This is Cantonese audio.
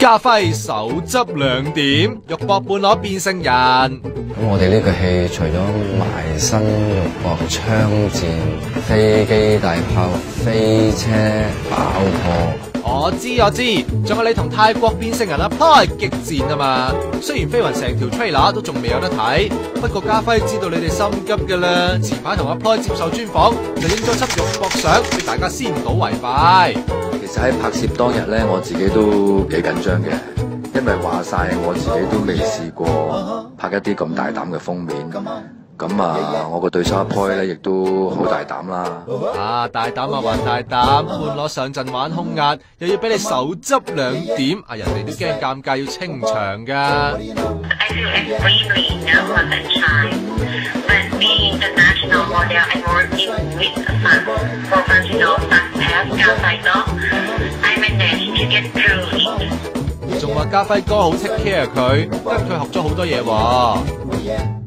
家輝手執2點，肉搏半裸變性人。咁我哋呢個戲除咗埋身肉搏、槍戰、飛機、大炮、飛車、爆破。我知，仲有你同泰國變性人阿 Ploy 激戰啊嘛。雖然飛雲成條 trailer 都仲未有得睇，不過家輝知道你哋心急㗎啦。前排同阿 Ploy 接受專訪，就影咗輯肉搏相俾大家先睹為快。其實喺拍攝當日咧，我自己都幾緊張嘅，因為話晒我自己都未試過拍一啲咁大膽嘅封面。咁啊，我個對手阿 Ploy 咧，亦都好大膽啦。啊，大膽啊，還大膽，半裸上陣玩兇壓，又要俾你手執2點，啊，人哋都驚尷尬要清場㗎。仲話家輝哥好 take care 佢，跟佢學咗好多嘢喎。